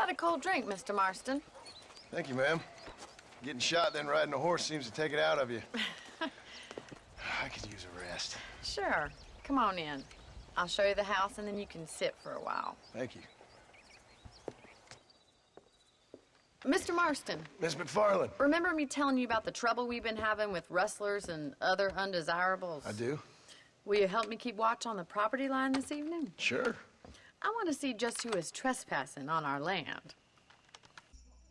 about a cold drink, Mr. Marston? Thank you, ma'am. Getting shot, then riding a horse seems to take it out of you. I could use a rest. Sure. Come on in. I'll show you the house, and then you can sit for a while. Thank you. Mr. Marston. Miss McFarland. Remember me telling you about the trouble we've been having with rustlers and other undesirables? I do. Will you help me keep watch on the property line this evening? Sure. I want to see just who is trespassing on our land.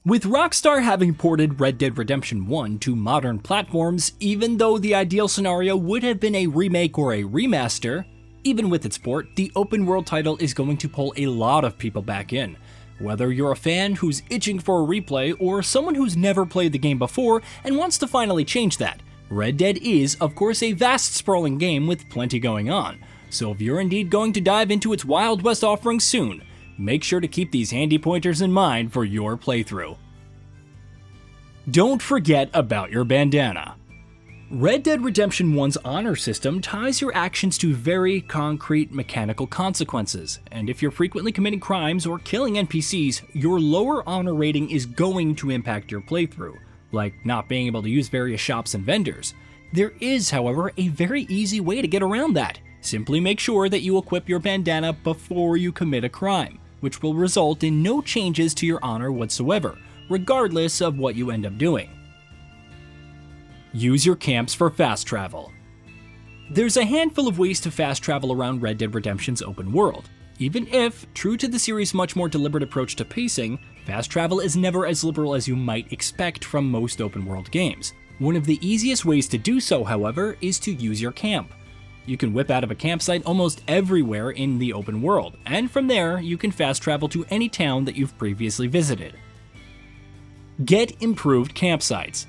With Rockstar having ported Red Dead Redemption 1 to modern platforms, even though the ideal scenario would have been a remake or a remaster, even with its port, the open world title is going to pull a lot of people back in. Whether you're a fan who's itching for a replay or someone who's never played the game before and wants to finally change that, Red Dead is, of course, a vast sprawling game with plenty going on. So if you're indeed going to dive into its Wild West offerings soon, make sure to keep these handy pointers in mind for your playthrough. Don't forget about your bandana. Red Dead Redemption 1's honor system ties your actions to very concrete mechanical consequences, and if you're frequently committing crimes or killing NPCs, your lower honor rating is going to impact your playthrough, like not being able to use various shops and vendors. There is, however, a very easy way to get around that. Simply make sure that you equip your bandana before you commit a crime, which will result in no changes to your honor whatsoever, regardless of what you end up doing. Use your camps for fast travel. There's a handful of ways to fast travel around Red Dead Redemption's open world. Even if, true to the series' much more deliberate approach to pacing, fast travel is never as liberal as you might expect from most open world games. One of the easiest ways to do so, however, is to use your camp. You can whip out of a campsite almost everywhere in the open world, and from there, you can fast travel to any town that you've previously visited. Get improved campsites.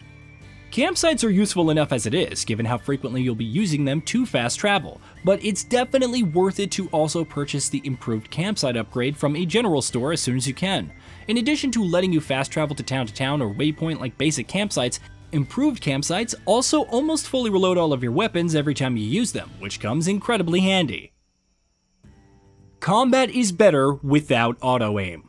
Campsites are useful enough as it is, given how frequently you'll be using them to fast travel, but it's definitely worth it to also purchase the improved campsite upgrade from a general store as soon as you can. In addition to letting you fast travel to town or waypoint like basic campsites, improved campsites also almost fully reload all of your weapons every time you use them, which comes incredibly handy. Combat is better without auto-aim.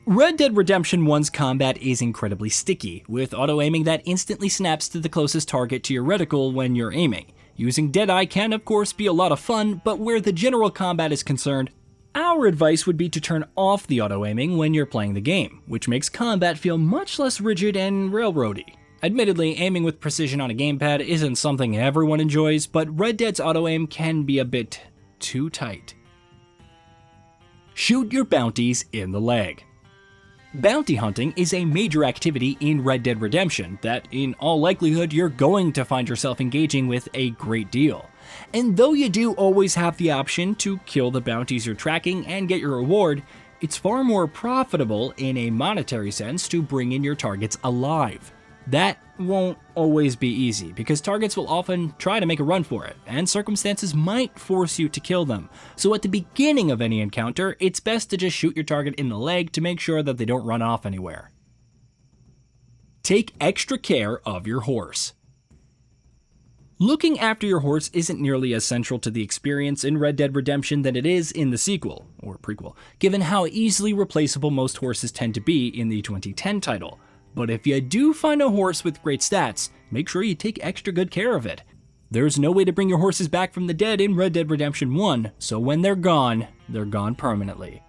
Red Dead Redemption 1's combat is incredibly sticky, with auto-aiming that instantly snaps to the closest target to your reticle when you're aiming. Using Deadeye can of course be a lot of fun, but where the general combat is concerned, our advice would be to turn off the auto-aiming when you're playing the game, which makes combat feel much less rigid and railroady. Admittedly, aiming with precision on a gamepad isn't something everyone enjoys, but Red Dead's auto-aim can be a bit too tight. Shoot your bounties in the leg. Bounty hunting is a major activity in Red Dead Redemption that, in all likelihood, you're going to find yourself engaging with a great deal. And though you do always have the option to kill the bounties you're tracking and get your reward, it's far more profitable in a monetary sense to bring in your targets alive. That won't always be easy, because targets will often try to make a run for it, and circumstances might force you to kill them. So at the beginning of any encounter, it's best to just shoot your target in the leg to make sure that they don't run off anywhere. Take extra care of your horse. Looking after your horse isn't nearly as central to the experience in Red Dead Redemption than it is in the sequel, or prequel, given how easily replaceable most horses tend to be in the 2010 title. But if you do find a horse with great stats, make sure you take extra good care of it. There's no way to bring your horses back from the dead in Red Dead Redemption 1, so when they're gone permanently.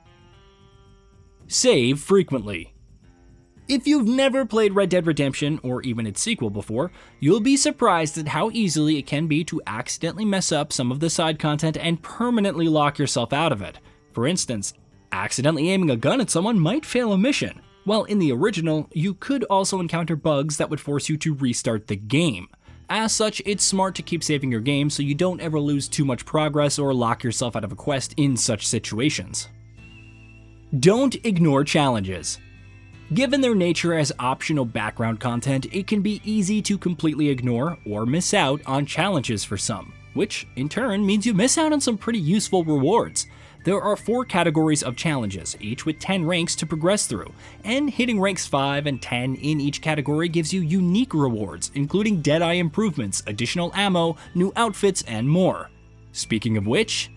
Save frequently. If you've never played Red Dead Redemption, or even its sequel before, you'll be surprised at how easily it can be to accidentally mess up some of the side content and permanently lock yourself out of it. For instance, accidentally aiming a gun at someone might fail a mission. While in the original, you could also encounter bugs that would force you to restart the game. As such, it's smart to keep saving your game so you don't ever lose too much progress or lock yourself out of a quest in such situations. Don't ignore challenges. Given their nature as optional background content, it can be easy to completely ignore or miss out on challenges for some, which in turn means you miss out on some pretty useful rewards. There are 4 categories of challenges, each with 10 ranks to progress through, and hitting ranks 5 and 10 in each category gives you unique rewards, including Deadeye improvements, additional ammo, new outfits, and more. Speaking of which,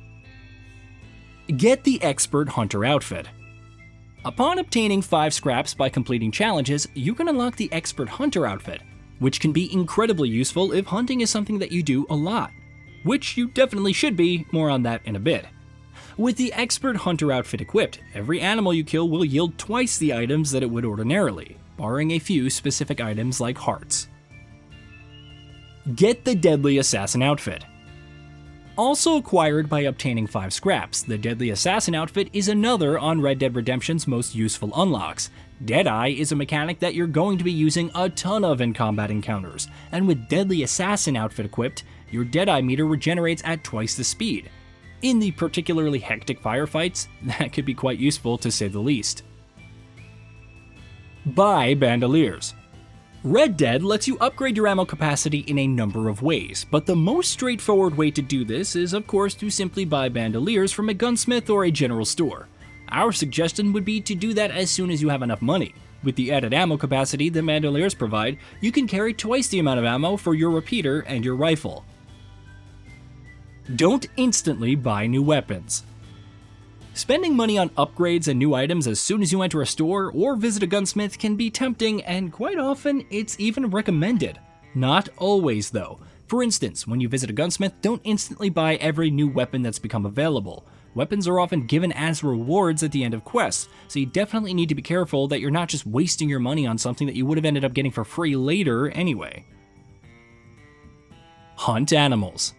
get the Expert Hunter outfit. Upon obtaining 5 scraps by completing challenges, you can unlock the Expert Hunter outfit, which can be incredibly useful if hunting is something that you do a lot. Which you definitely should be, more on that in a bit. With the Expert Hunter outfit equipped, every animal you kill will yield twice the items that it would ordinarily, barring a few specific items like hearts. Get the Deadly Assassin outfit. Also acquired by obtaining 5 scraps, the Deadly Assassin outfit is another on Red Dead Redemption's most useful unlocks. Deadeye is a mechanic that you're going to be using a ton of in combat encounters, and with Deadly Assassin outfit equipped, your Deadeye meter regenerates at twice the speed. In the particularly hectic firefights, that could be quite useful to say the least. Buy Bandoliers. Red Dead lets you upgrade your ammo capacity in a number of ways, but the most straightforward way to do this is of course to simply buy bandoliers from a gunsmith or a general store. Our suggestion would be to do that as soon as you have enough money. With the added ammo capacity the bandoliers provide, you can carry twice the amount of ammo for your repeater and your rifle. Don't instantly buy new weapons. Spending money on upgrades and new items as soon as you enter a store or visit a gunsmith can be tempting, and quite often it's even recommended. Not always though. For instance, when you visit a gunsmith, don't instantly buy every new weapon that's become available. Weapons are often given as rewards at the end of quests, so you definitely need to be careful that you're not just wasting your money on something that you would have ended up getting for free later anyway. Hunt animals.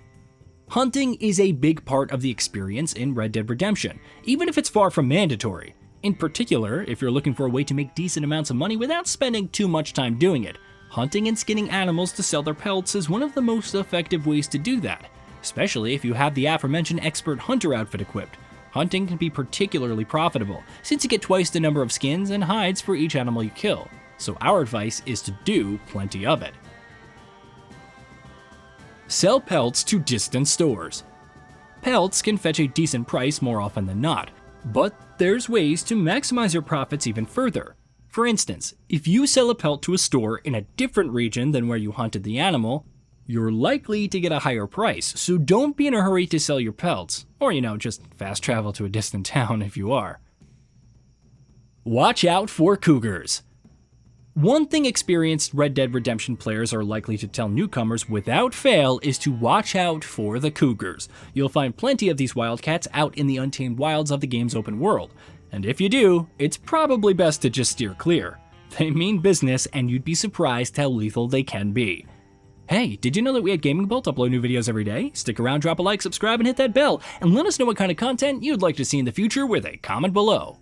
Hunting is a big part of the experience in Red Dead Redemption, even if it's far from mandatory. In particular, if you're looking for a way to make decent amounts of money without spending too much time doing it, hunting and skinning animals to sell their pelts is one of the most effective ways to do that, especially if you have the aforementioned Expert Hunter outfit equipped. Hunting can be particularly profitable, since you get twice the number of skins and hides for each animal you kill, so our advice is to do plenty of it. Sell pelts to distant stores. Pelts can fetch a decent price more often than not, but there's ways to maximize your profits even further. For instance, if you sell a pelt to a store in a different region than where you hunted the animal, you're likely to get a higher price, so don't be in a hurry to sell your pelts, or just fast travel to a distant town if you are. Watch out for cougars. One thing experienced Red Dead Redemption players are likely to tell newcomers without fail is to watch out for the cougars. You'll find plenty of these wildcats out in the untamed wilds of the game's open world, and if you do, it's probably best to just steer clear. They mean business, and you'd be surprised how lethal they can be. Hey, did you know that we at Gaming Bolt upload new videos every day? Stick around, drop a like, subscribe, and hit that bell, and let us know what kind of content you'd like to see in the future with a comment below.